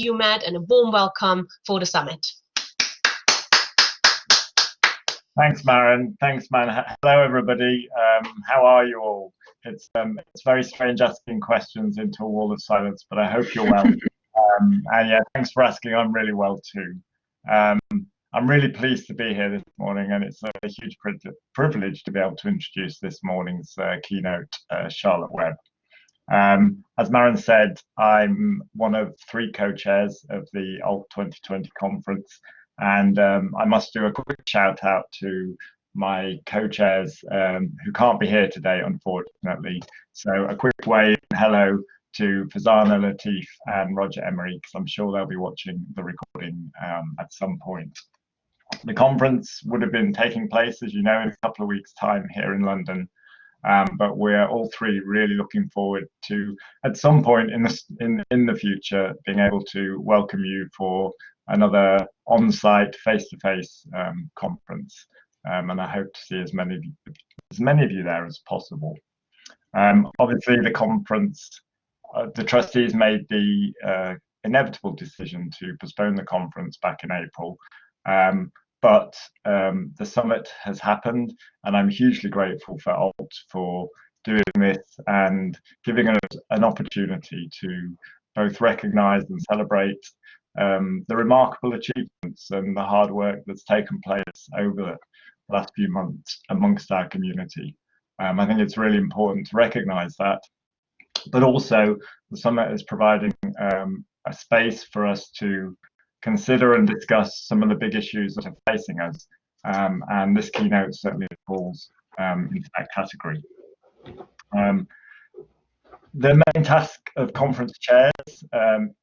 you, Matt, and a warm welcome for the summit. Thanks, Maren. Thanks, man. Hello, everybody. How are you all? It's very strange asking questions into a wall of silence, but I hope you're well. And yeah, thanks for asking. I'm really well too. I'm really pleased to be here this morning, and it's a huge privilege to be able to introduce this morning's keynote, Charlotte Webb. As Maren said, I'm one of 3 co-chairs of the ALT 2020 conference, and I must do a quick shout out to my co-chairs who can't be here today, unfortunately. So a quick wave hello to Fazana Latif and Roger Emery, because I'm sure they'll be watching the recording at some point. The conference would have been taking place, as you know, in a couple of weeks' time here in London. But we're all 3 really looking forward to, at some point in the future, being able to welcome you for another on-site, face-to-face conference. And I hope to see as many of you there as possible. Obviously, the conference, the trustees made the inevitable decision to postpone the conference back in April. But the summit has happened, and I'm hugely grateful for ALT for doing this and giving us an opportunity to both recognise and celebrate the remarkable achievements and the hard work that's taken place over the last few months amongst our community. I think it's really important to recognise that, but also the summit is providing a space for us to consider and discuss some of the big issues that are facing us, and this keynote certainly falls into that category. The main task of conference chairs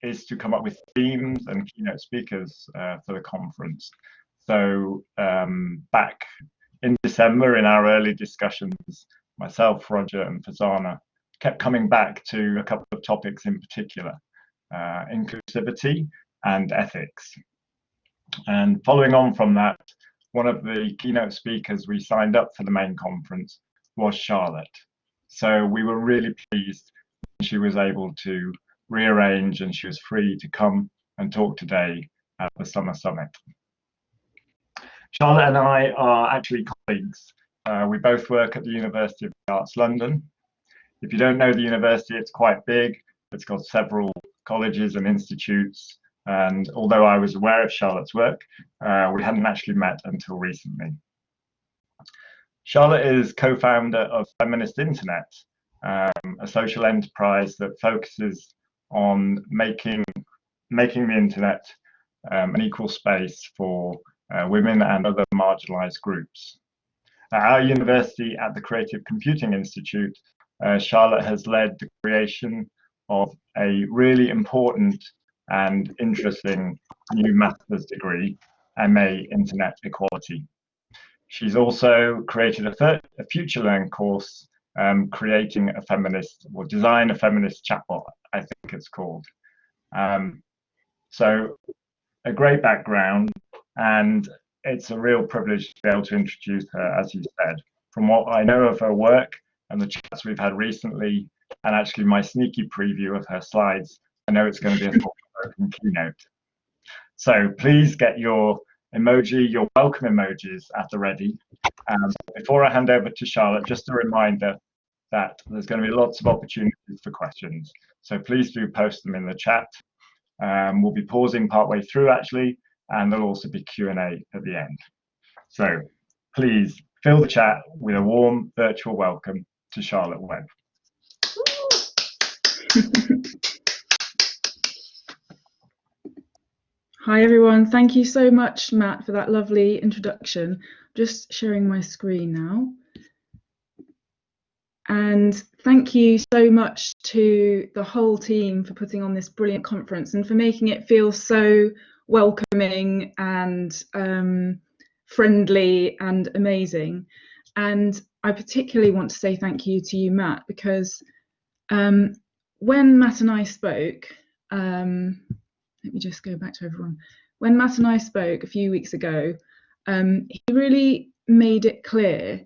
is to come up with themes and keynote speakers for the conference. So back in December, in our early discussions, myself, Roger and Fazana kept coming back to a couple of topics in particular, inclusivity and ethics. And following on from that, one of the keynote speakers we signed up for the main conference was Charlotte. So we were really pleased when she was able to rearrange and she was free to come and talk today at the Summer Summit. Charlotte and I are actually colleagues. We both work at the University of the Arts London. If you don't know the university, it's quite big. It's got several colleges and institutes. And although I was aware of Charlotte's work, we hadn't actually met until recently. Charlotte is co-founder of Feminist Internet, a social enterprise that focuses on making the internet an equal space for women and other marginalized groups. At our university, at the Creative Computing Institute, Charlotte has led the creation of a really important and interesting new master's degree, MA Internet Equality. She's also created a FutureLearn course, creating a feminist, or design a feminist chatbot, I think it's called. So a great background, and it's a real privilege to be able to introduce her, as you said. From what I know of her work and the chats we've had recently, and actually my sneaky preview of her slides, I know it's going to be a thought-provoking keynote. So please get your emoji, your welcome emojis at the ready. Before I hand over to Charlotte, just a reminder that there's going to be lots of opportunities for questions. So please do post them in the chat. We'll be pausing partway through actually, and there'll also be Q&A at the end. So please fill the chat with a warm virtual welcome to Charlotte Webb. Hi everyone, thank you so much, Matt, for that lovely introduction. Just sharing my screen now. And thank you so much to the whole team for putting on this brilliant conference and for making it feel so welcoming and friendly and amazing. And I particularly want to say thank you to you, Matt, because when Matt and I spoke, let me just go back to everyone. When Matt and I spoke a few weeks ago, he really made it clear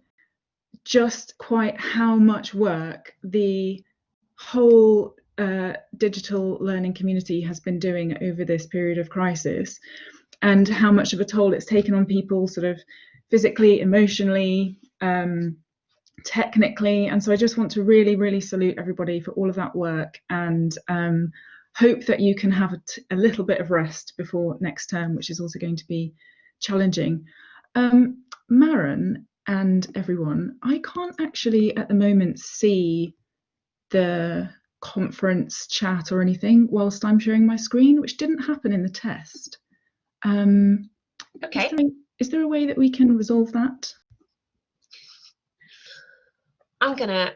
just quite how much work the whole digital learning community has been doing over this period of crisis, and how much of a toll it's taken on people sort of physically, emotionally, technically. And so I just want to really, really salute everybody for all of that work, and hope that you can have a little bit of rest before next term, which is also going to be challenging. Maren and everyone, I can't actually at the moment see the conference chat or anything whilst I'm sharing my screen, which didn't happen in the test. Okay. Is there a way that we can resolve that? I'm gonna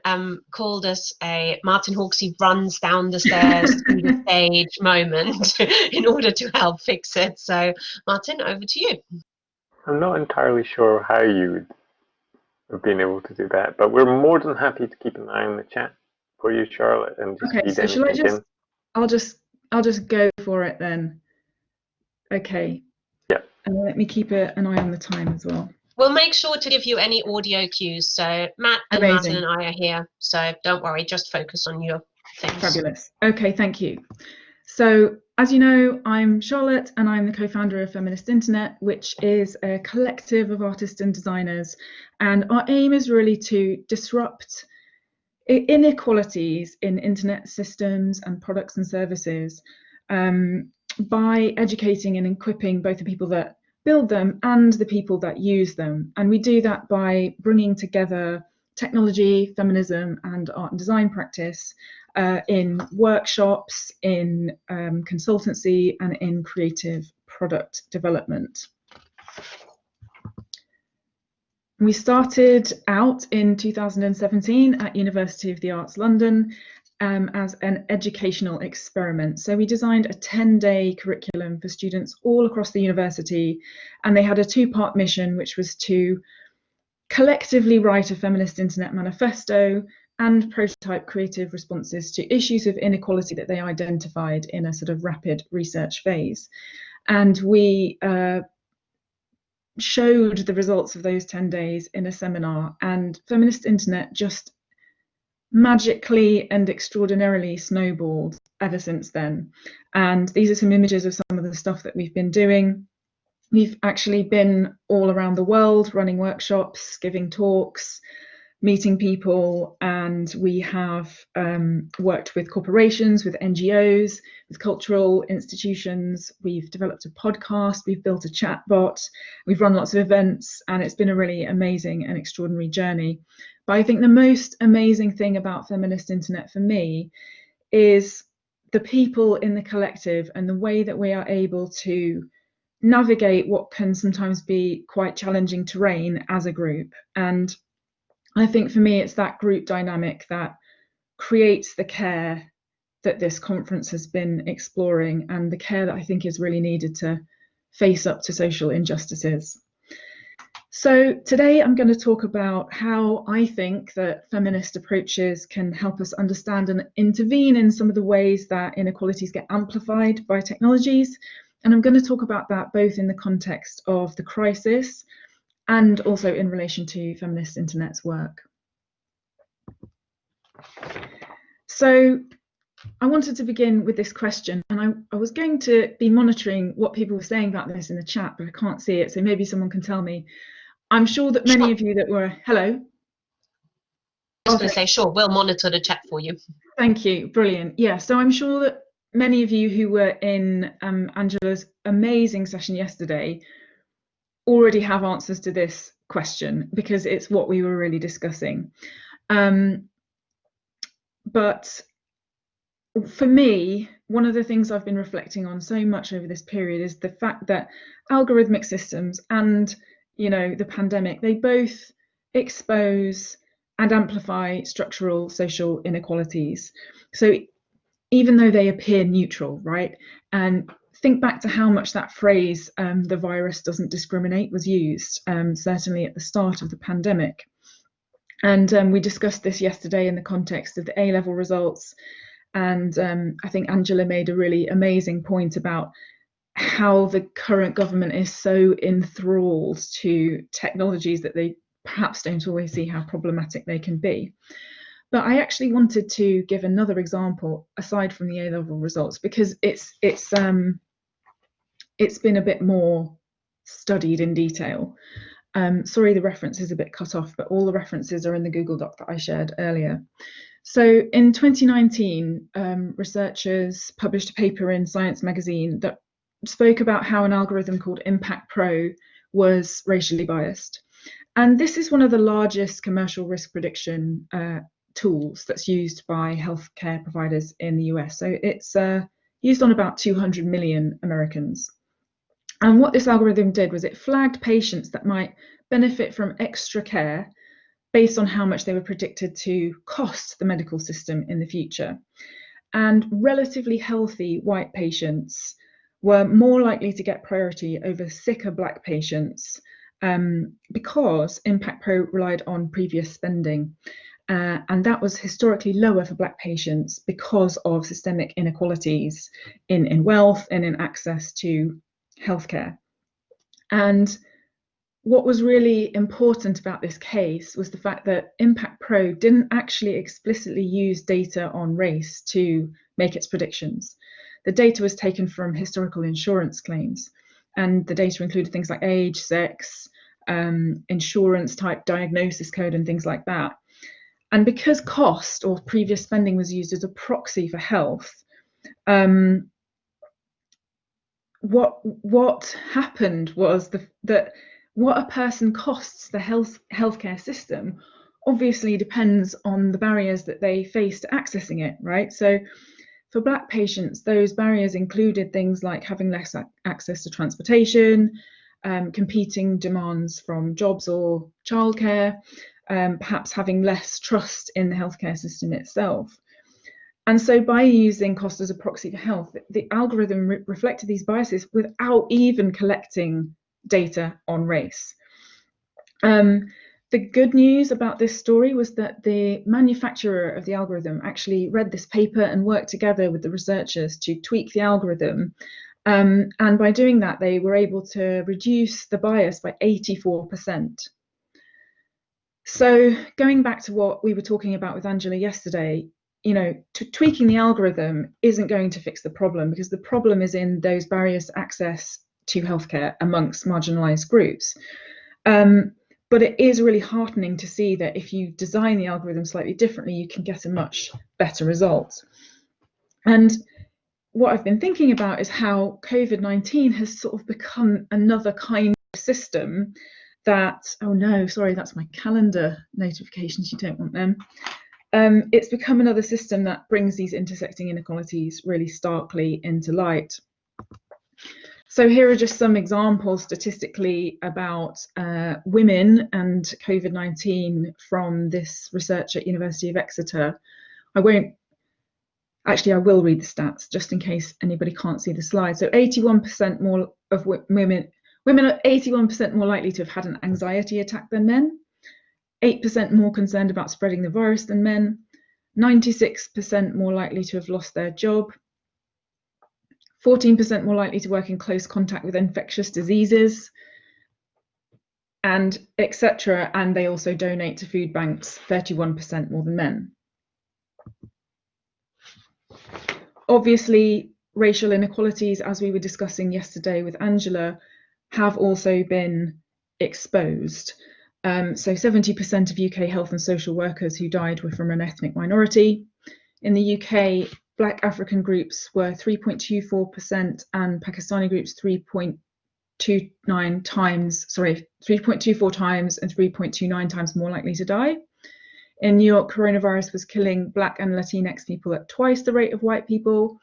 call this a Martin Hawksey runs down the stairs to the stage moment in order to help fix it. So Martin, over to you. I'm not entirely sure how you would have been able to do that, but we're more than happy to keep an eye on the chat for you, Charlotte, and just Okay, feed so shall I anything just, in. I'll just go for it then. Okay. Yeah. And let me keep an eye on the time as well. We'll make sure to give you any audio cues. So Matt and Amazing. Martin and I are here, so don't worry, just focus on your things. Fabulous. Okay, thank you. So as you know, I'm Charlotte, and I'm the co-founder of Feminist Internet, which is a collective of artists and designers. And our aim is really to disrupt inequalities in internet systems and products and services by educating and equipping both the people that build them and the people that use them. And we do that by bringing together technology, feminism, and art and design practice in workshops, in consultancy, and in creative product development. We started out in 2017 at University of the Arts London as an educational experiment. So we designed a 10-day curriculum for students all across the university, and they had a two-part mission, which was to collectively write a feminist internet manifesto and prototype creative responses to issues of inequality that they identified in a sort of rapid research phase. And we showed the results of those 10 days in a seminar, and Feminist Internet just magically and extraordinarily snowballed ever since then. And these are some images of some of the stuff that we've been doing. We've actually been all around the world running workshops, giving talks, meeting people, and we have worked with corporations, with NGOs, with cultural institutions. We've developed a podcast, we've built a chatbot, we've run lots of events, and it's been a really amazing and extraordinary journey. But I think the most amazing thing about Feminist Internet for me is the people in the collective and the way that we are able to navigate what can sometimes be quite challenging terrain as a group. And I think for me, it's that group dynamic that creates the care that this conference has been exploring, and the care that I think is really needed to face up to social injustices. So today I'm going to talk about how I think that feminist approaches can help us understand and intervene in some of the ways that inequalities get amplified by technologies. And I'm going to talk about that both in the context of the crisis and also in relation to Feminist Internet's work. So I wanted to begin with this question, and I was going to be monitoring what people were saying about this in the chat, but I can't see it, so maybe someone can tell me. I'm sure that many of you that were, hello? I was going to say, sure, we'll monitor the chat for you. Thank you, brilliant. Yeah, so I'm sure that many of you who were in Angela's amazing session yesterday already have answers to this question, because it's what we were really discussing. But for me, one of the things I've been reflecting on so much over this period is the fact that algorithmic systems and, you know, the pandemic, they both expose and amplify structural social inequalities. So even though they appear neutral, right? And think back to how much that phrase, the virus doesn't discriminate, was used, certainly at the start of the pandemic. And we discussed this yesterday in the context of the A-level results. And I think Angela made a really amazing point about how the current government is so enthralled to technologies that they perhaps don't always see how problematic they can be. But I actually wanted to give another example aside from the A-level results, because it's been a bit more studied in detail. Sorry, the reference is a bit cut off, but all the references are in the Google Doc that I shared earlier. So in 2019, researchers published a paper in Science magazine that spoke about how an algorithm called Impact Pro was racially biased. And this is one of the largest commercial risk prediction tools that's used by healthcare providers in the US. So it's used on about 200 million Americans. And what this algorithm did was it flagged patients that might benefit from extra care based on how much they were predicted to cost the medical system in the future. And relatively healthy white patients were more likely to get priority over sicker Black patients because Impact Pro relied on previous spending. And that was historically lower for Black patients because of systemic inequalities in wealth and in access to healthcare. And what was really important about this case was the fact that Impact Pro didn't actually explicitly use data on race to make its predictions. The data was taken from historical insurance claims, and the data included things like age, sex, insurance type, diagnosis code, and things like that. And because cost or previous spending was used as a proxy for health, what happened was that what a person costs the healthcare system obviously depends on the barriers that they face to accessing it, right? So for Black patients, those barriers included things like having less access to transportation, competing demands from jobs or childcare, perhaps having less trust in the healthcare system itself. And so by using cost as a proxy for health, the algorithm reflected these biases without even collecting data on race. The good news about this story was that the manufacturer of the algorithm actually read this paper and worked together with the researchers to tweak the algorithm. And by doing that, they were able to reduce the bias by 84%. So going back to what we were talking about with Angela yesterday, tweaking the algorithm isn't going to fix the problem, because the problem is in those barriers to access to healthcare amongst marginalized groups. But it is really heartening to see that if you design the algorithm slightly differently, you can get a much better result. And what I've been thinking about is how COVID-19 has sort of become another kind of system that, oh no, sorry, that's my calendar notifications, you don't want them. It's become another system that brings these intersecting inequalities really starkly into light. So here are just some examples statistically about women and COVID-19 from this research at University of Exeter. I will read the stats just in case anybody can't see the slide. So 81% more of women are 81% more likely to have had an anxiety attack than men, 8% more concerned about spreading the virus than men, 96% more likely to have lost their job, 14% more likely to work in close contact with infectious diseases, and etc. And they also donate to food banks 31% more than men. Obviously, racial inequalities, as we were discussing yesterday with Angela, have also been exposed. So 70% of UK health and social workers who died were from an ethnic minority. In the UK, Black African groups were 3.24% and Pakistani groups 3.24 times and 3.29 times more likely to die. In New York, coronavirus was killing Black and Latinx people at twice the rate of white people.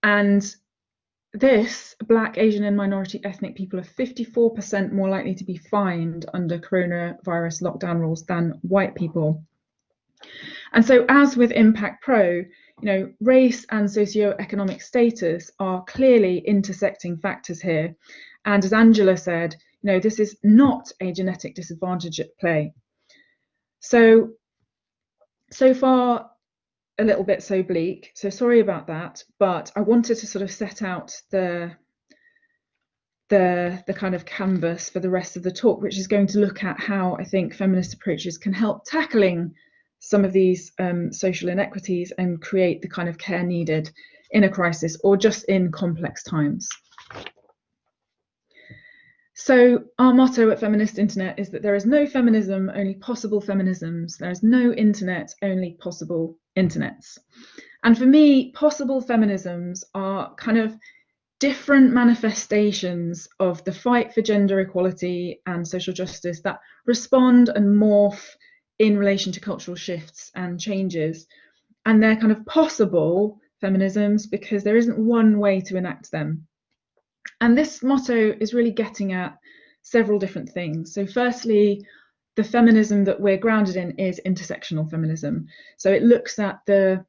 And Black, Asian and minority ethnic people are 54% more likely to be fined under coronavirus lockdown rules than white people. And so as with Impact Pro, race and socioeconomic status are clearly intersecting factors here. And as Angela said, this is not a genetic disadvantage at play. So far, a little bit so bleak, so sorry about that, but I wanted to sort of set out the kind of canvas for the rest of the talk, which is going to look at how I think feminist approaches can help tackling some of these social inequities and create the kind of care needed in a crisis or just in complex times. So our motto at Feminist Internet is that there is no feminism, only possible feminisms. There is no internet, only possible internets. And for me, possible feminisms are kind of different manifestations of the fight for gender equality and social justice that respond and morph in relation to cultural shifts and changes. And they're kind of possible feminisms because there isn't one way to enact them. And this motto is really getting at several different things. So firstly, the feminism that we're grounded in is intersectional feminism. So it looks at the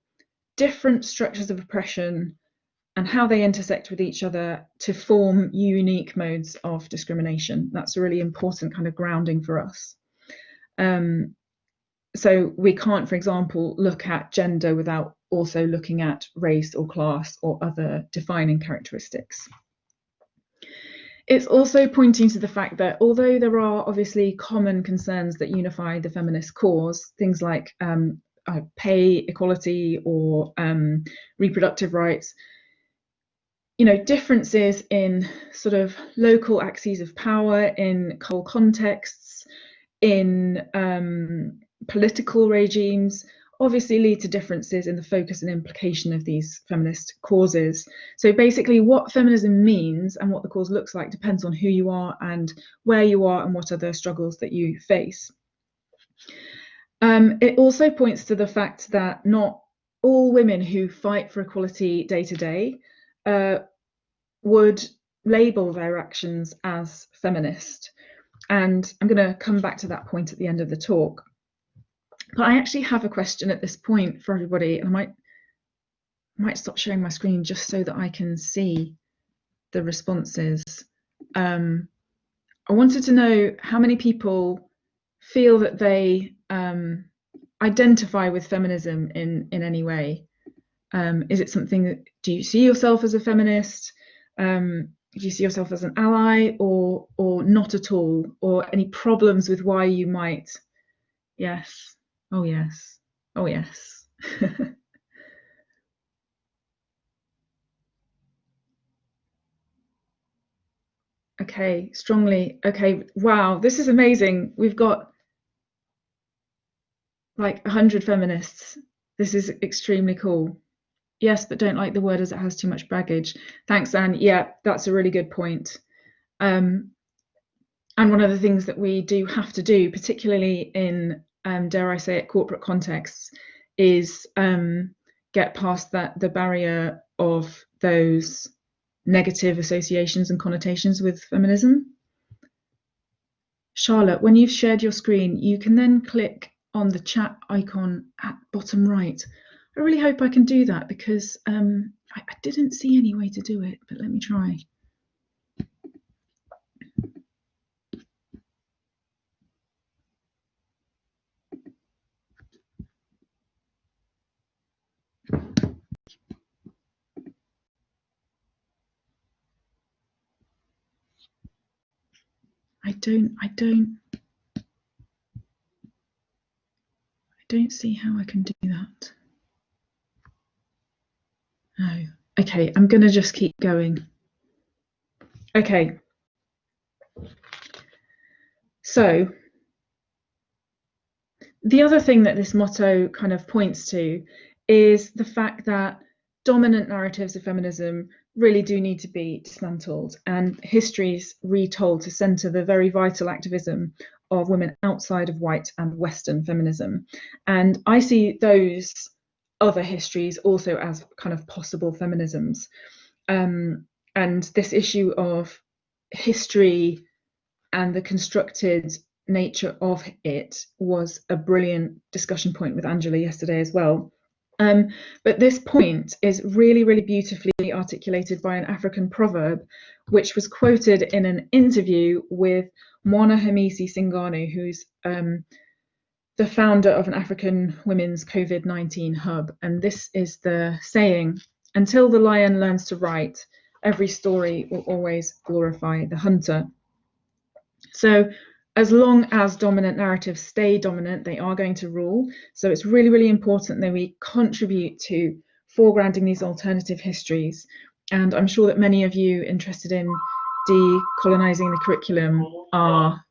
different structures of oppression and how they intersect with each other to form unique modes of discrimination. That's a really important kind of grounding for us. So we can't, for example, look at gender without also looking at race or class or other defining characteristics. It's also pointing to the fact that although there are obviously common concerns that unify the feminist cause, things like pay equality or reproductive rights, you know, differences in sort of local axes of power, in cultural contexts, in political regimes, obviously lead to differences in the focus and implication of these feminist causes. So basically what feminism means and what the cause looks like depends on who you are and where you are and what are the struggles that you face. It also points to the fact that not all women who fight for equality day to day would label their actions as feminist. And I'm going to come back to that point at the end of the talk. But I actually have a question at this point for everybody, and I might stop sharing my screen just so that I can see the responses. I wanted to know how many people feel that they identify with feminism in any way. Is it something that, do you see yourself as a feminist? Do you see yourself as an ally or not at all? Or any problems with why you might? Yes. Oh yes. Oh yes. Okay, strongly. Okay, wow, this is amazing. We've got like 100 feminists. This is extremely cool. Yes, but don't like the word as it has too much baggage. Thanks, Anne. Yeah, that's a really good point. And one of the things that we do have to do, particularly in, dare I say it, corporate contexts, is get past the barrier of those negative associations and connotations with feminism. Charlotte, when you've shared your screen, you can then click on the chat icon at bottom right. I really hope I can do that because I didn't see any way to do it, but let me try. I don't see how I can do that. No. Okay, I'm gonna just keep going. Okay. So the other thing that this motto kind of points to is the fact that dominant narratives of feminism really do need to be dismantled and histories retold to centre the very vital activism of women outside of white and Western feminism. And I see those other histories also as kind of possible feminisms. And this issue of history and the constructed nature of it was a brilliant discussion point with Angela yesterday as well. But this point is really, really beautifully articulated by an African proverb, which was quoted in an interview with Mwana Hamisi Singano, who's the founder of an African women's COVID-19 hub. And this is the saying: until the lion learns to write, every story will always glorify the hunter. So as long as dominant narratives stay dominant, they are going to rule. So it's really, really important that we contribute to foregrounding these alternative histories. And I'm sure that many of you interested in decolonising the curriculum are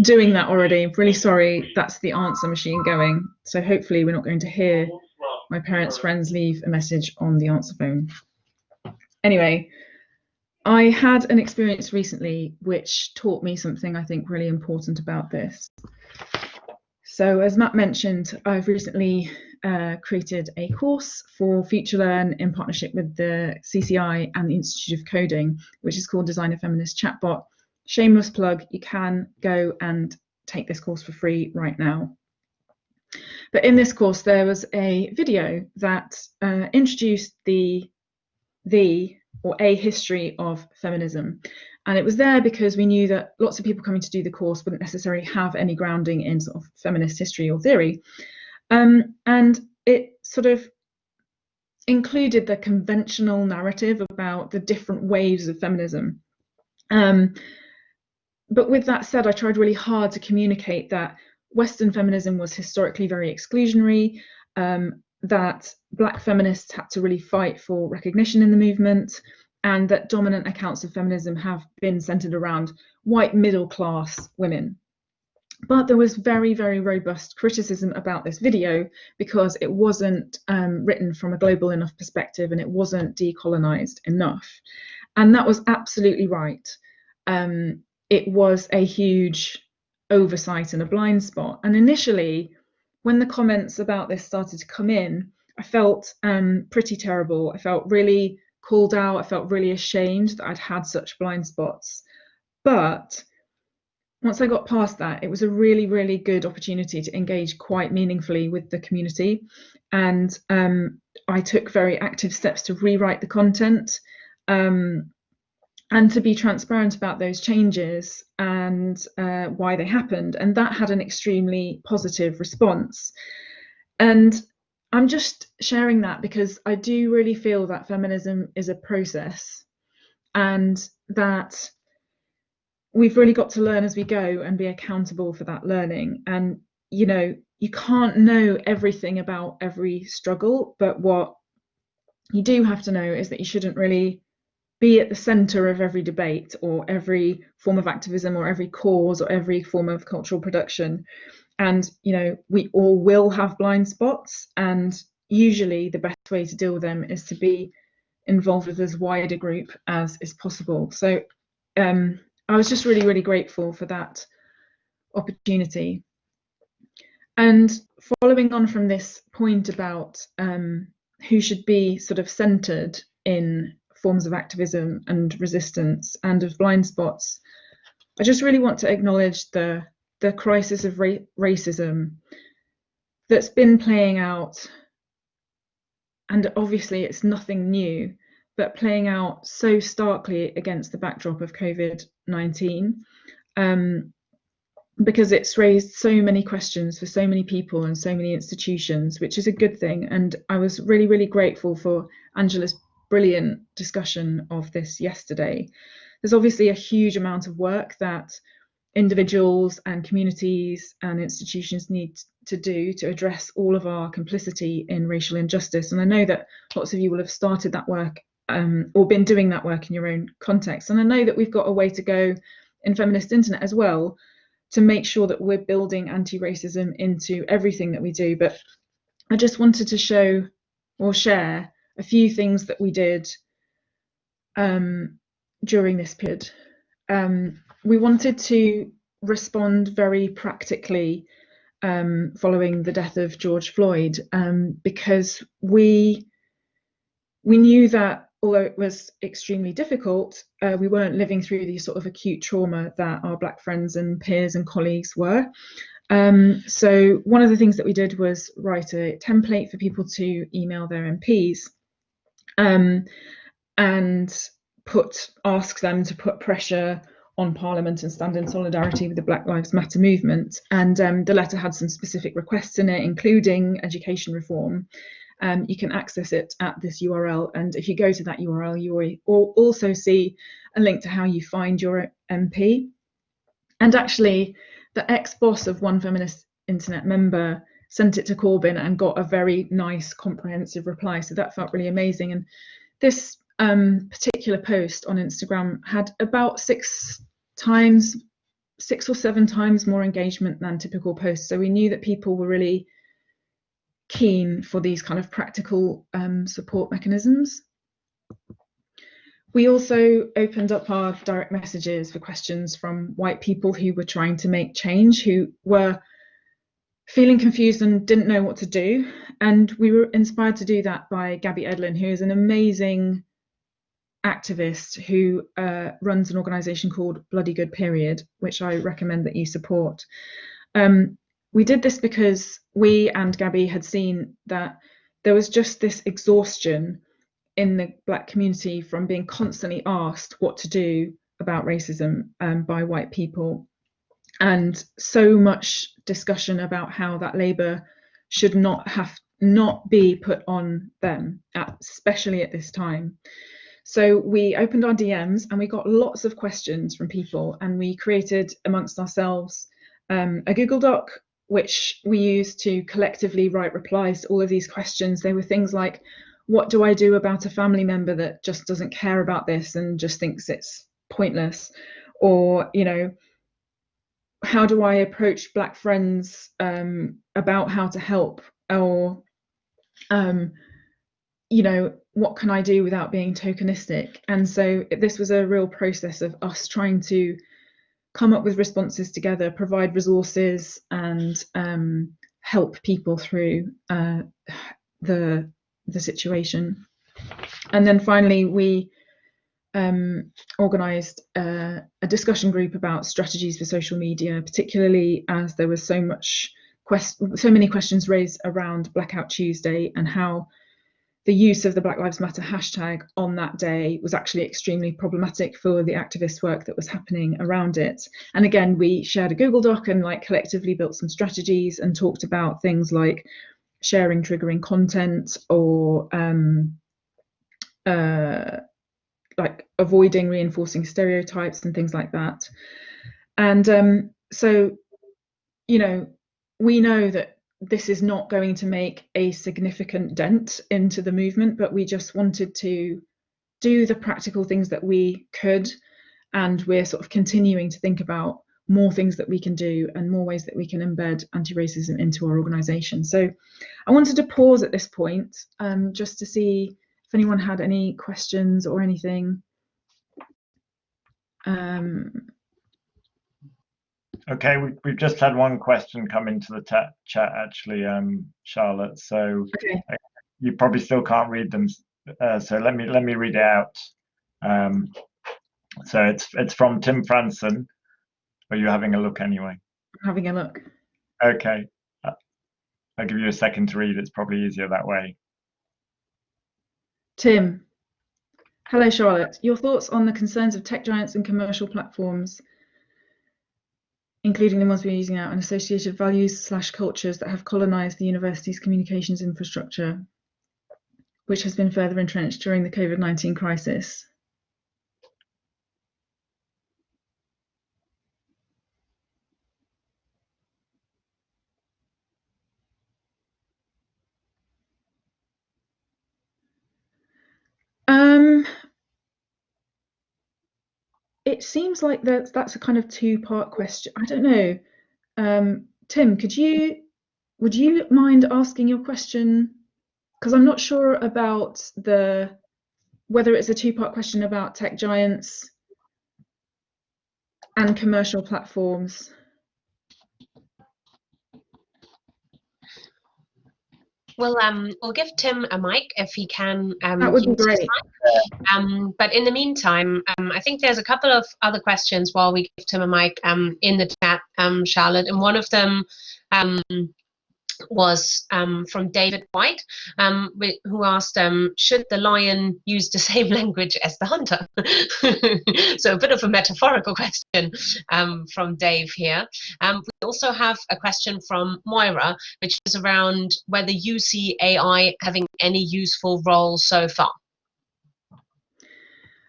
doing that already. Really sorry, that's the answer machine going. So hopefully we're not going to hear my parents' friends leave a message on the answer phone. Anyway, I had an experience recently which taught me something I think really important about this. So as Matt mentioned, I've recently created a course for FutureLearn in partnership with the CCI and the Institute of Coding, which is called Design a Feminist Chatbot. Shameless plug, you can go and take this course for free right now. But in this course, there was a video that introduced a history of feminism. And it was there because we knew that lots of people coming to do the course wouldn't necessarily have any grounding in sort of feminist history or theory. And it sort of included the conventional narrative about the different waves of feminism. But with that said, I tried really hard to communicate that Western feminism was historically very exclusionary, that Black feminists had to really fight for recognition in the movement, and that dominant accounts of feminism have been centered around white middle-class women. But there was very, very robust criticism about this video because it wasn't written from a global enough perspective and it wasn't decolonized enough. And that was absolutely right. It was a huge oversight and a blind spot. And initially, when the comments about this started to come in, I felt pretty terrible. I felt really called out. I felt really ashamed that I'd had such blind spots. But once I got past that, it was a really, really good opportunity to engage quite meaningfully with the community. And I took very active steps to rewrite the content and to be transparent about those changes and why they happened. And that had an extremely positive response. And I'm just sharing that because I do really feel that feminism is a process and that we've really got to learn as we go and be accountable for that learning. And, you know, you can't know everything about every struggle, but what you do have to know is that you shouldn't really be at the center of every debate or every form of activism or every cause or every form of cultural production. And, you know, we all will have blind spots, and usually the best way to deal with them is to be involved with as wide a group as is possible. So I was just really, really grateful for that opportunity. And following on from this point about who should be sort of centered in forms of activism and resistance and of blind spots, I just really want to acknowledge the crisis of racism that's been playing out. And obviously it's nothing new, but playing out so starkly against the backdrop of COVID-19, because it's raised so many questions for so many people and so many institutions, which is a good thing. And I was really, really grateful for Angela's brilliant discussion of this yesterday. There's obviously a huge amount of work that individuals and communities and institutions need to do to address all of our complicity in racial injustice. And I know that lots of you will have started that work or been doing that work in your own context. And I know that we've got a way to go in Feminist Internet as well to make sure that we're building anti-racism into everything that we do. But I just wanted to show or share a few things that we did during this period. We wanted to respond very practically following the death of George Floyd, because we knew that although it was extremely difficult, we weren't living through the sort of acute trauma that our Black friends and peers and colleagues were. So one of the things that we did was write a template for people to email their MPs and ask them to put pressure on Parliament and stand in solidarity with the Black Lives Matter movement. And the letter had some specific requests in it, including education reform. you can access it at this URL. And if you go to that URL, you will also see a link to how you find your MP. And actually, the ex-boss of one Feminist Internet member sent it to Corbyn and got a very nice, comprehensive reply. So that felt really amazing. And this particular post on Instagram had about 6 or 7 times more engagement than typical posts. So we knew that people were really keen for these kind of practical support mechanisms. We also opened up our direct messages for questions from white people who were trying to make change, who were feeling confused and didn't know what to do. And we were inspired to do that by Gabby Edlin, who is an amazing activist who runs an organisation called Bloody Good Period, which I recommend that you support. We did this because we and Gabby had seen that there was just this exhaustion in the Black community from being constantly asked what to do about racism by white people, and so much discussion about how that labour should not be put on them, especially at this time. So we opened our DMs and we got lots of questions from people, and we created amongst ourselves a Google Doc, which we used to collectively write replies to all of these questions. They were things like, what do I do about a family member that just doesn't care about this and just thinks it's pointless? Or, you know, how do I approach Black friends about how to help? Or, you know, what can I do without being tokenistic? And so this was a real process of us trying to come up with responses together, provide resources, and help people through the situation. And then finally, we organised a discussion group about strategies for social media, particularly as there was so many questions raised around Blackout Tuesday and how the use of the Black Lives Matter hashtag on that day was actually extremely problematic for the activist work that was happening around it. And again, we shared a Google Doc and collectively built some strategies and talked about things like sharing triggering content, or avoiding reinforcing stereotypes and things like that. And so, you know, we know that this is not going to make a significant dent into the movement, but we just wanted to do the practical things that we could, and we're sort of continuing to think about more things that we can do and more ways that we can embed anti-racism into our organisation. So I wanted to pause at this point just to see if anyone had any questions or anything. Okay, we've just had one question come into the chat actually, Charlotte. So okay. You probably still can't read them. So let me read it out. So it's from Tim Franson. Are you having a look anyway? I'm having a look. Okay. I'll give you a second to read. It's probably easier that way. Tim. Hello, Charlotte. Your thoughts on the concerns of tech giants and commercial platforms, including the ones we're using now, and associated values/cultures that have colonized the university's communications infrastructure, which has been further entrenched during the COVID-19 crisis? It seems like that's a kind of 2-part question. I don't know. Tim, would you mind asking your question? Because I'm not sure about whether it's a 2-part question about tech giants and commercial platforms. We'll give Tim a mic if he can. That would be great. But in the meantime, I think there's a couple of other questions while we give Tim a mic in the chat, Charlotte. And one of them was from David White, who asked, should the lion use the same language as the hunter? So a bit of a metaphorical question from Dave here. We also have a question from Moira, which is around whether you see AI having any useful role so far.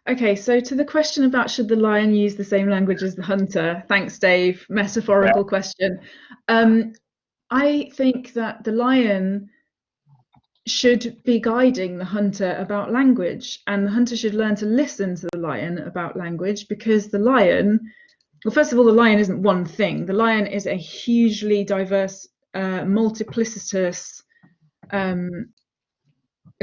Okay, so to the question about should the lion use the same language as the hunter, thanks Dave, metaphorical question. I think that the lion should be guiding the hunter about language, and the hunter should learn to listen to the lion about language, because the lion, well, first of all, the lion isn't one thing. The lion is a hugely diverse, multiplicitous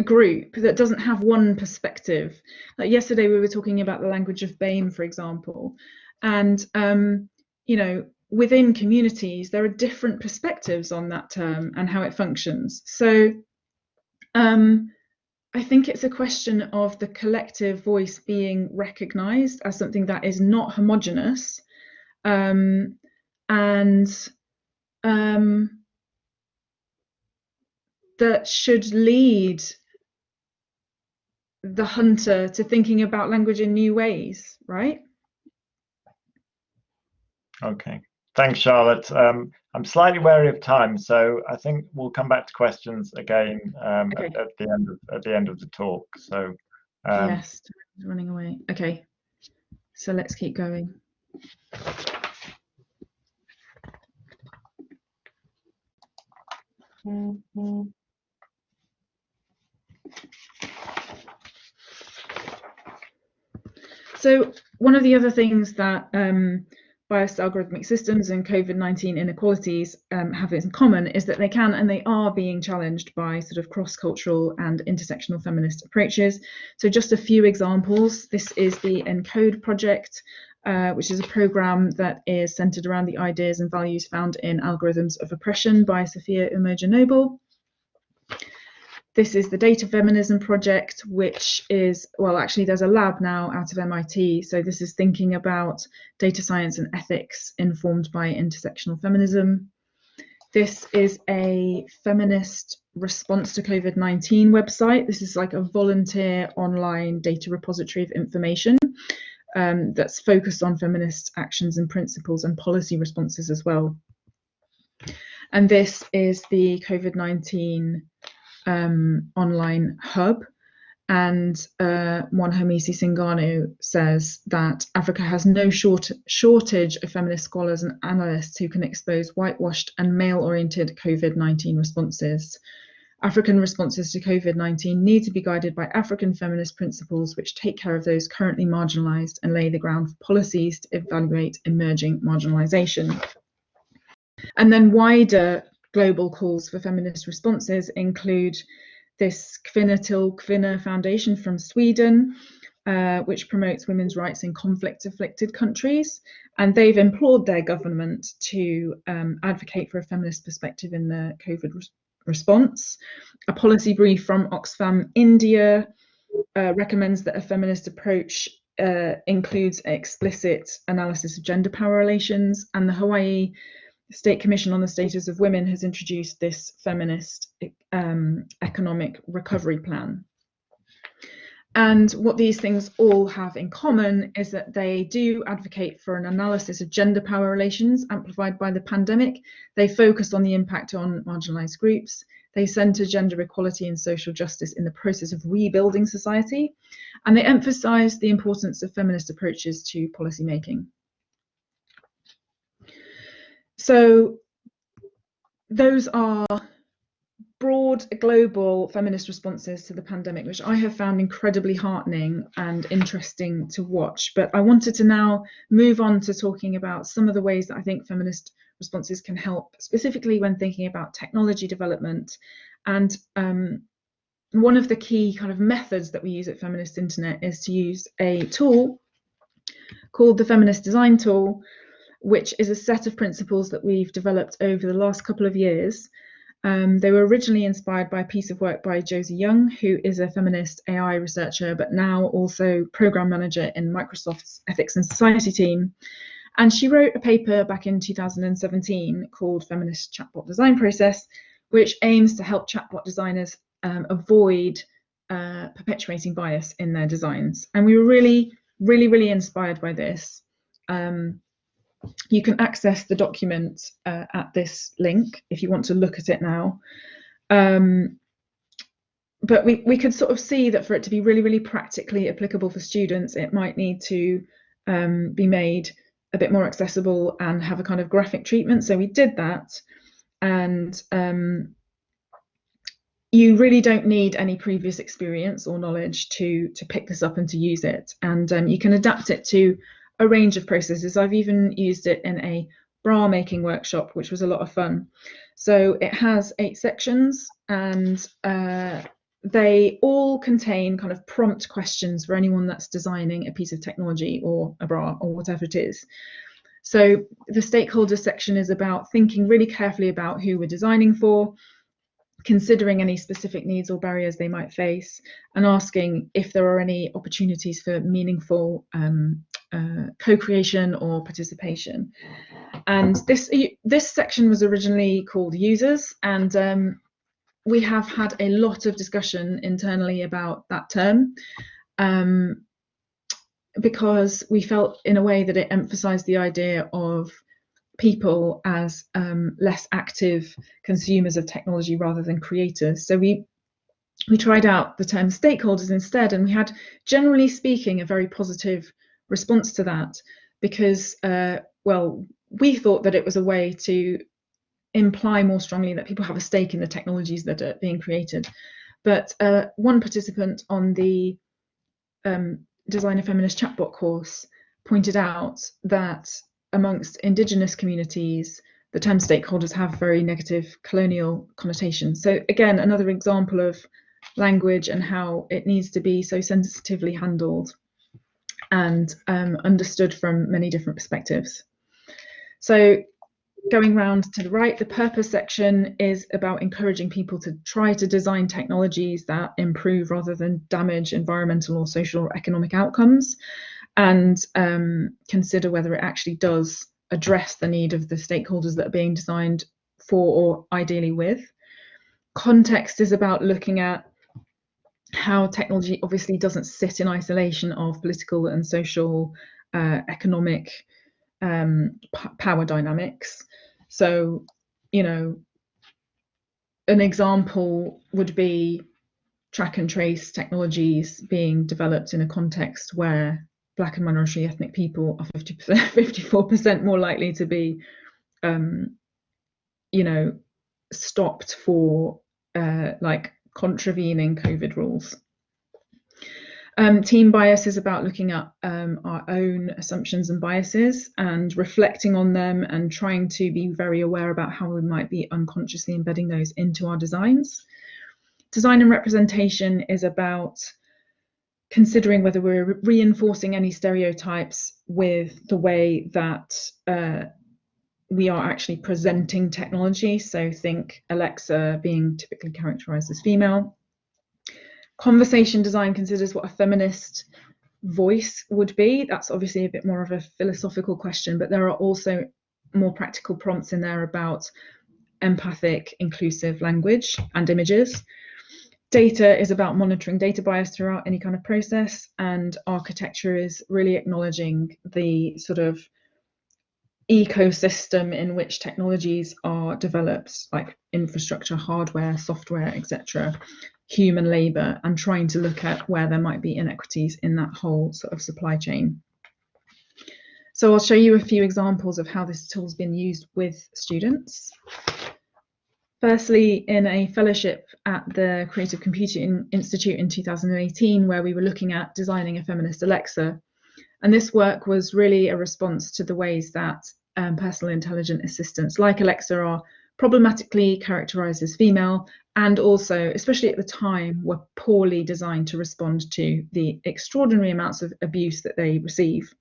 group that doesn't have one perspective. Like yesterday we were talking about the language of BAME, for example, and you know, within communities there are different perspectives on that term and how it functions. So I think it's a question of the collective voice being recognized as something that is not homogenous, and that should lead the hunter to thinking about language in new ways, right? Okay, thanks, Charlotte. I'm slightly wary of time, so I think we'll come back to questions again Okay. at the end of the talk. So yes, time's running away. Okay, so let's keep going. So one of the other things that biased algorithmic systems and COVID-19 inequalities have in common is that they can and they are being challenged by sort of cross-cultural and intersectional feminist approaches. So just a few examples. This is the ENCODE project, which is a program that is centered around the ideas and values found in Algorithms of Oppression by Sophia Umoja-Noble. This is the Data Feminism project, which is, well, actually there's a lab now out of MIT. So this is thinking about data science and ethics informed by intersectional feminism. This is a feminist response to COVID-19 website. This is like a volunteer online data repository of information that's focused on feminist actions and principles and policy responses as well. And this is the COVID-19 online hub, and Mwanhamisi Singano says that Africa has no shortage of feminist scholars and analysts who can expose whitewashed and male-oriented COVID-19 responses. African responses to COVID-19 need to be guided by African feminist principles which take care of those currently marginalized and lay the ground for policies to evaluate emerging marginalization. And then wider global calls for feminist responses include this Kvinna till Kvinna Foundation from Sweden, which promotes women's rights in conflict-afflicted countries. And they've implored their government to advocate for a feminist perspective in the COVID response. A policy brief from Oxfam India recommends that a feminist approach includes explicit analysis of gender power relations, and the Hawaii State Commission on the Status of Women has introduced this feminist economic recovery plan. And what these things all have in common is that they do advocate for an analysis of gender power relations amplified by the pandemic. They focus on the impact on marginalized groups. They center gender equality and social justice in the process of rebuilding society. And they emphasize the importance of feminist approaches to policymaking. So those are broad global feminist responses to the pandemic, which I have found incredibly heartening and interesting to watch. But I wanted to now move on to talking about some of the ways that I think feminist responses can help, specifically when thinking about technology development. And one of the key kind of methods that we use at Feminist Internet is to use a tool called the Feminist Design Tool, which is a set of principles that we've developed over the last couple of years. They were originally inspired by a piece of work by Josie Young, who is a feminist AI researcher, but now also program manager in Microsoft's Ethics and Society team. And she wrote a paper back in 2017 called Feminist Chatbot Design Process, which aims to help chatbot designers avoid perpetuating bias in their designs. And we were really inspired by this. You can access the document at this link if you want to look at it now. But we could sort of see that for it to be really practically applicable for students, it might need to be made a bit more accessible and have a kind of graphic treatment. So we did that, and you really don't need any previous experience or knowledge to pick this up and to use it. And you can adapt it to a range of processes. I've even used it in a bra making workshop, which was a lot of fun. So it has 8 sections, and they all contain kind of prompt questions for anyone that's designing a piece of technology or a bra or whatever it is. So the stakeholder section is about thinking really carefully about who we're designing for, considering any specific needs or barriers they might face, and asking if there are any opportunities for meaningful co-creation or participation. And this section was originally called users, and we have had a lot of discussion internally about that term, because we felt in a way that it emphasized the idea of people as less active consumers of technology rather than creators. So we tried out the term stakeholders instead, and we had, generally speaking, a very positive response to that, because well, we thought that it was a way to imply more strongly that people have a stake in the technologies that are being created. But one participant on the Design a Feminist Chatbot course pointed out that amongst Indigenous communities, the term stakeholders have very negative colonial connotations. So again, another example of language and how it needs to be so sensitively handled and understood from many different perspectives. So going round to the right, the purpose section is about encouraging people to try to design technologies that improve rather than damage environmental or social or economic outcomes, and consider whether it actually does address the need of the stakeholders that are being designed for or ideally with. Context is about looking at how technology obviously doesn't sit in isolation of political and social, economic power dynamics. So, you know, an example would be track and trace technologies being developed in a context where Black and minority ethnic people are 54% more likely to be, you know, stopped for like contravening COVID rules. Team bias is about looking at our own assumptions and biases and reflecting on them and trying to be very aware about how we might be unconsciously embedding those into our designs. Design and representation is about considering whether we're reinforcing any stereotypes with the way that we are actually presenting technology. So think Alexa being typically characterized as female. Conversation design considers what a feminist voice would be. That's obviously a bit more of a philosophical question, but there are also more practical prompts in there about empathic, inclusive language and images. Data is about monitoring data bias throughout any kind of process, and architecture is really acknowledging the sort of ecosystem in which technologies are developed, like infrastructure, hardware, software, etc., human labour, and trying to look at where there might be inequities in that whole sort of supply chain. So I'll show you a few examples of how this tool's been used with students. Firstly, in a fellowship at the Creative Computing Institute in 2018, where we were looking at designing a feminist Alexa. And this work was really a response to the ways that personal intelligent assistants like Alexa are problematically characterized as female, and also, especially at the time, were poorly designed to respond to the extraordinary amounts of abuse that they receive.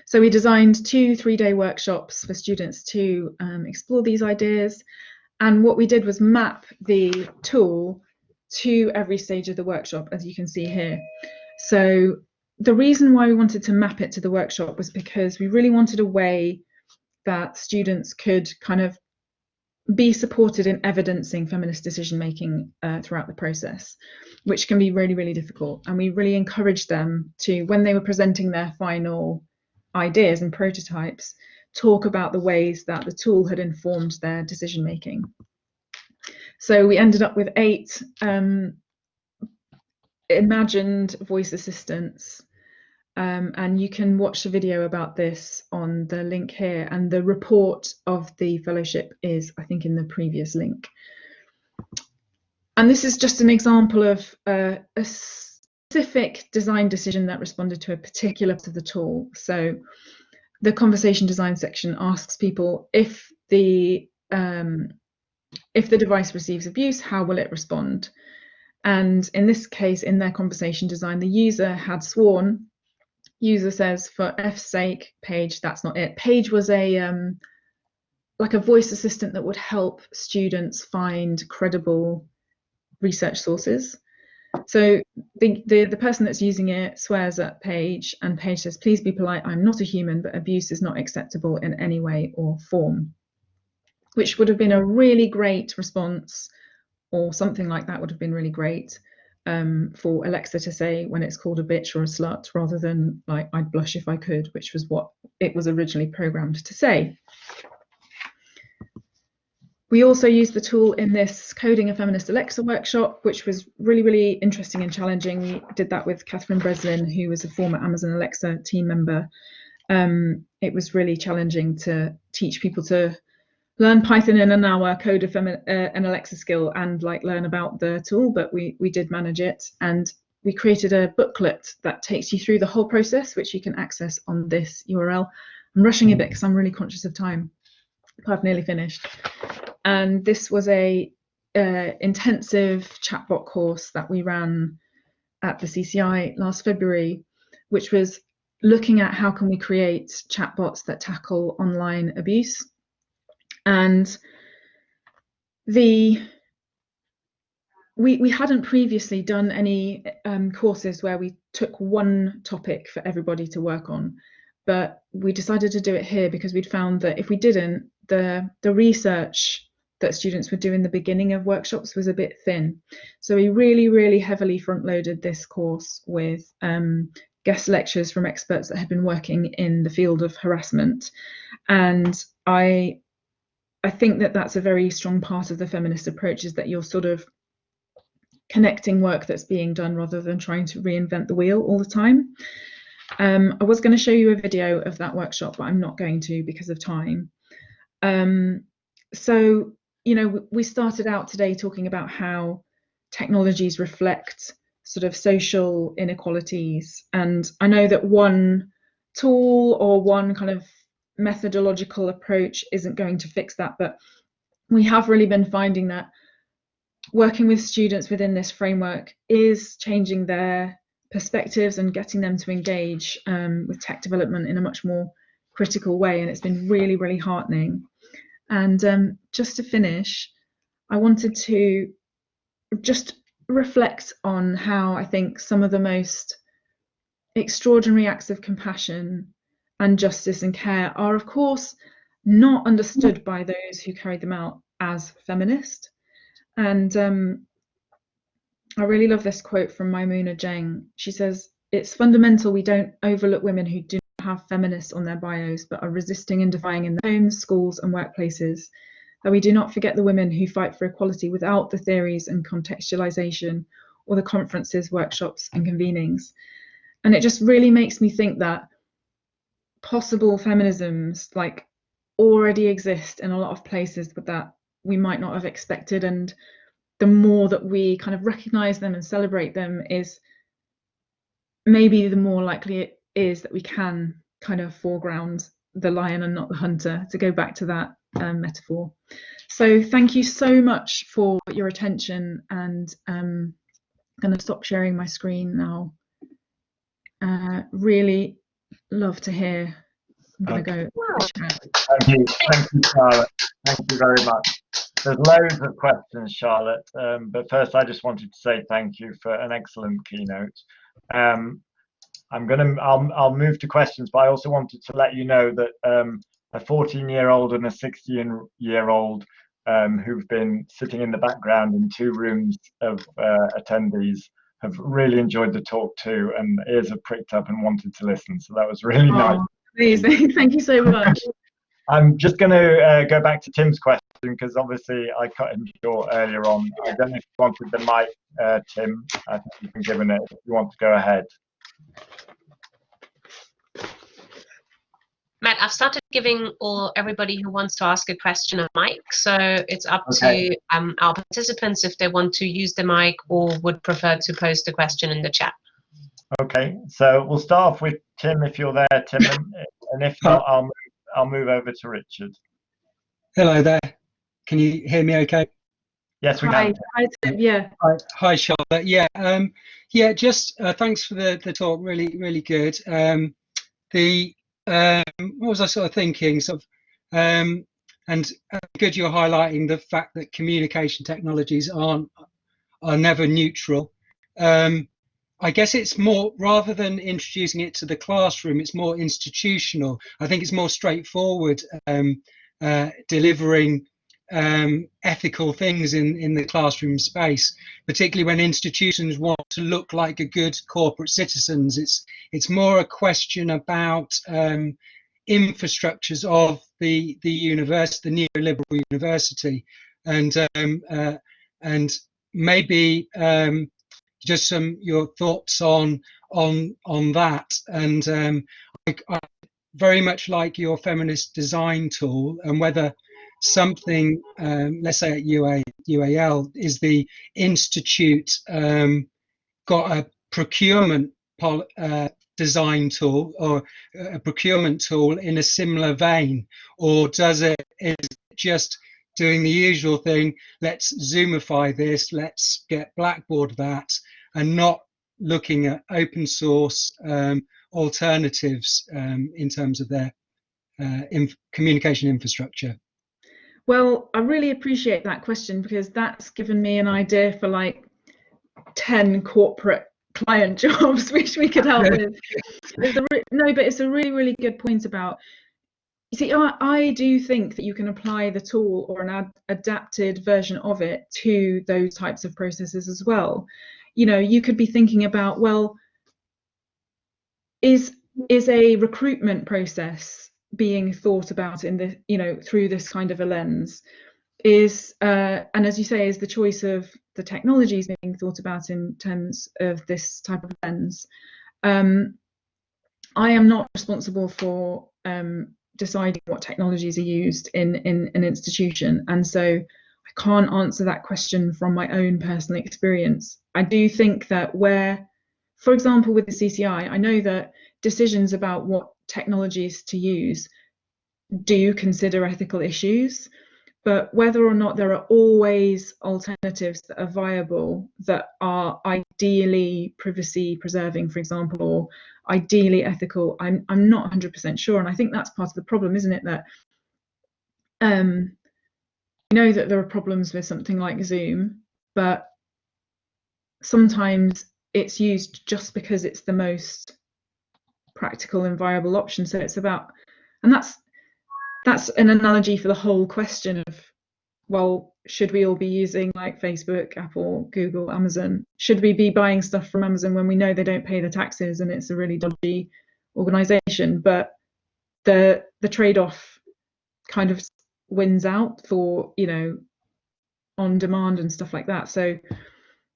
So we designed 2 3-day workshops for students to explore these ideas. And what we did was map the tool to every stage of the workshop, as you can see here. So the reason why we wanted to map it to the workshop was because we really wanted a way that students could kind of be supported in evidencing feminist decision making throughout the process, which can be really, really difficult. And we really encouraged them to, when they were presenting their final ideas and prototypes, talk about the ways that the tool had informed their decision making. So we ended up with 8 imagined voice assistants, and you can watch the video about this on the link here, and the report of the fellowship is, I think, in the previous link. And this is just an example of a specific design decision that responded to a particular part of the tool. So the conversation design section asks people, if the device receives abuse, how will it respond? And in this case, in their conversation design, the user had sworn. User says, for F's sake, Paige, that's not it. Paige was a like a voice assistant that would help students find credible research sources. So the person that's using it swears at Paige, and Paige says, please be polite, I'm not a human, but abuse is not acceptable in any way or form, which would have been a really great response, or something like that would have been really great for Alexa to say when it's called a bitch or a slut, rather than like, I'd blush if I could, which was what it was originally programmed to say. We also used the tool in this Coding a Feminist Alexa workshop, which was really, really interesting and challenging. We did that with Catherine Breslin, who was a former Amazon Alexa team member. It was really challenging to teach people to learn Python in an hour, code an Alexa skill, and like learn about the tool, but we did manage it. And we created a booklet that takes you through the whole process, which you can access on this URL. I'm rushing a bit because I'm really conscious of time. I've nearly finished. And this was a intensive chatbot course that we ran at the CCI last February, which was looking at how can we create chatbots that tackle online abuse. And we hadn't previously done any courses where we took one topic for everybody to work on, but we decided to do it here because we'd found that if we didn't, the research that students would do in the beginning of workshops was a bit thin. So we really, really heavily front-loaded this course with guest lectures from experts that had been working in the field of harassment. And I think that that's a very strong part of the feminist approach, is that you're sort of connecting work that's being done rather than trying to reinvent the wheel all the time. I was going to show you a video of that workshop, but I'm not going to because of time. So, you know, we started out today talking about how technologies reflect sort of social inequalities. And I know that one tool or one kind of methodological approach isn't going to fix that, but we have really been finding that working with students within this framework is changing their perspectives and getting them to engage with tech development in a much more critical way. And it's been really, really heartening. And just to finish, I wanted to just reflect on how I think some of the most extraordinary acts of compassion and justice and care are, of course, not understood by those who carry them out as feminist. And I really love this quote from Maimouna Jeng. She says, "It's fundamental we don't overlook women who do not have feminists on their bios, but are resisting and defying in their homes, schools and workplaces. That we do not forget the women who fight for equality without the theories and contextualization or the conferences, workshops and convenings." And it just really makes me think that possible feminisms like already exist in a lot of places, but that we might not have expected. And the more that we kind of recognize them and celebrate them, is maybe the more likely it is that we can kind of foreground the lion and not the hunter, to go back to that metaphor. So thank you so much for your attention, and I'm going to stop sharing my screen now. Really love to hear. I'm going to go. Thank you, Charlotte. Thank you very much. There's loads of questions, Charlotte, but first I just wanted to say thank you for an excellent keynote. I'll move to questions, but I also wanted to let you know that a 14-year-old and a 16-year-old who've been sitting in the background in 2 rooms of attendees have really enjoyed the talk too, and ears have pricked up and wanted to listen. So that was really nice. Amazing. Thank you so much. I'm just going to go back to Tim's question, because obviously I cut him short earlier on. I don't know if you wanted the mic, Tim. I think you've been given it if you want to go ahead. Matt, I've started giving everybody who wants to ask a question a mic, so it's up Okay. to our participants if they want to use the mic or would prefer to post a question in the chat. Okay, so we'll start off with Tim, if you're there, Tim, and if not, I'll move over to Richard. Hello there. Can you hear me okay? Yes, we Hi. can. Hi, Tim. Yeah. Hi, Charlotte. Yeah, just thanks for the talk. Really good. What was I sort of thinking? And good you're highlighting the fact that communication technologies are never neutral. I guess it's more, rather than introducing it to the classroom, it's more institutional. I think it's more straightforward, delivering ethical things in the classroom space, particularly when institutions want to look like a good corporate citizens. It's more a question about infrastrucures of the university, the neoliberal university, and maybe just your thoughts on that. And I very much like your feminist design tool, and whether something, let's say at UAL, is the institute got a procurement design tool or a procurement tool in a similar vein, or is it just doing the usual thing, let's Zoomify this, let's get Blackboard that, and not looking at open source alternatives in terms of their communication infrastructure? Well, I really appreciate that question, because that's given me an idea for like 10 corporate client jobs which we could help with. No, but it's a really good point about, you see, I do think that you can apply the tool or an adapted version of it to those types of processes as well. You know, you could be thinking about, well, is a recruitment process being thought about in the, you know, through this kind of a lens? And as you say, is the choice of the technologies being thought about in terms of this type of lens? I am not responsible for deciding what technologies are used in an institution, and so I can't answer that question from my own personal experience. I do think that where, for example, with the CCI, I know that decisions about what technologies to use do consider ethical issues, but whether or not there are always alternatives that are viable, that are ideally privacy preserving, for example, or ideally ethical, I'm not 100% sure. And I think that's part of the problem, isn't it? That I know that there are problems with something like Zoom, but sometimes it's used just because it's the most practical and viable option. So it's about, and that's an analogy for the whole question of, well, should we all be using like Facebook, Apple, Google, Amazon? Should we be buying stuff from Amazon when we know they don't pay the taxes and it's a really dodgy organization? But the trade-off kind of wins out for, you know, on demand and stuff like that. So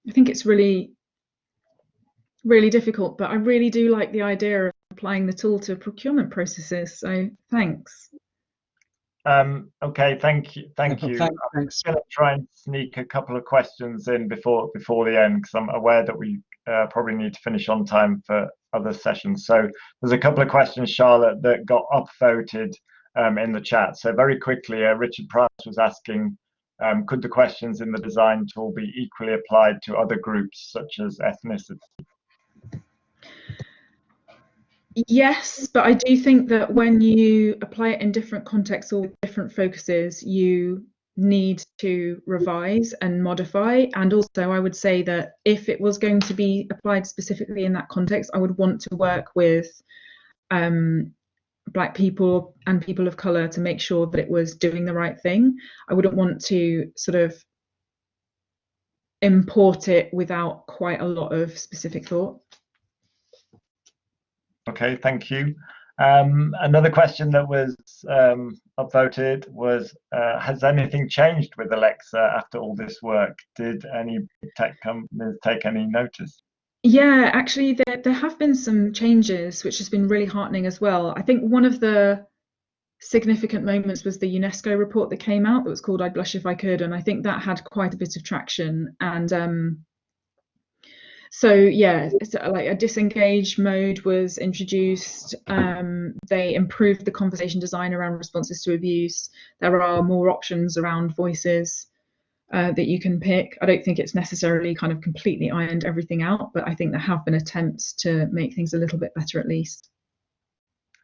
I think it's really difficult, but I really do like the idea of applying the tool to procurement processes. So thanks. Okay, thank you. I'm just going to try and sneak a couple of questions in before the end, because I'm aware that we probably need to finish on time for other sessions. So there's a couple of questions, Charlotte, that got upvoted in the chat. So very quickly, Richard Price was asking, could the questions in the design tool be equally applied to other groups such as ethnicity? Yes, but I do think that when you apply it in different contexts or with different focuses, you need to revise and modify. And also, I would say that if it was going to be applied specifically in that context, I would want to work with Black people and people of colour to make sure that it was doing the right thing. I wouldn't want to sort of import it without quite a lot of specific thought. Okay, thank you. Another question that was upvoted was, has anything changed with Alexa after all this work? Did any tech companies take any notice? Yeah, actually, there have been some changes, which has been really heartening as well. I think one of the significant moments was the UNESCO report that came out that was called "I'd Blush If I Could," and I think that had quite a bit of traction. And so yeah, like a disengage mode was introduced. They improved the conversation design around responses to abuse. There are more options around voices that you can pick. I don't think it's necessarily kind of completely ironed everything out, but I think there have been attempts to make things a little bit better at least.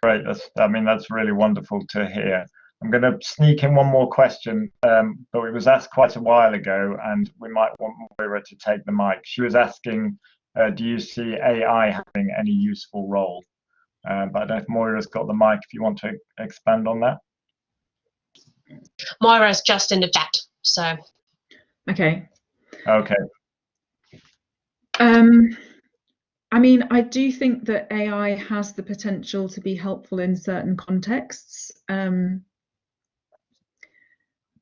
Great, that's really wonderful to hear. I'm going to sneak in one more question, but it was asked quite a while ago, and we might want Moira to take the mic. She was asking, do you see AI having any useful role? But I don't know if Moira's got the mic, if you want to expand on that. Moira's just in the chat, so. Okay. Okay. I mean, I do think that AI has the potential to be helpful in certain contexts,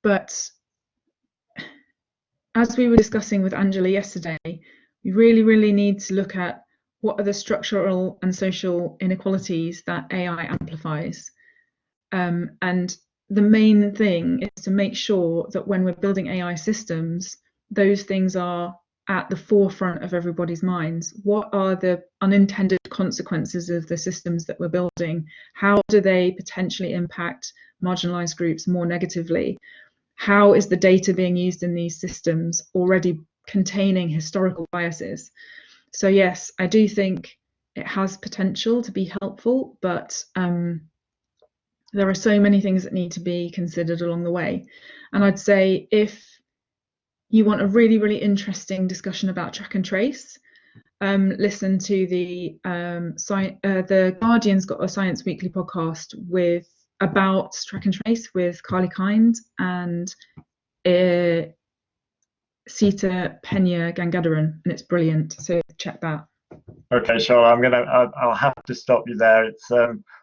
but as we were discussing with Angela yesterday, we really need to look at what are the structural and social inequalities that AI amplifies. And the main thing is to make sure that when we're building AI systems, those things are at the forefront of everybody's minds. What are the unintended consequences of the systems that we're building? How do they potentially impact marginalized groups more negatively? How is the data being used in these systems already containing historical biases? So yes, I do think it has potential to be helpful, but there are so many things that need to be considered along the way. And I'd say if you want a really interesting discussion about track and trace, listen to the Guardian's got a Science Weekly podcast about track and trace with Carly Kind and Sita Pena Gangadharan, and it's brilliant. So check that. Okay, Charlotte, I'll have to stop you there. It's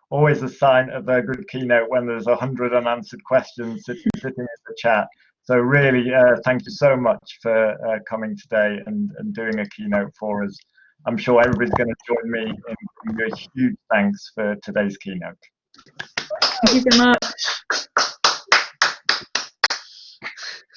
always a sign of a good keynote when there's 100 unanswered questions sitting in the chat. So really, thank you so much for coming today and doing a keynote for us. I'm sure everybody's going to join me in giving you a huge thanks for today's keynote. Thank you so much.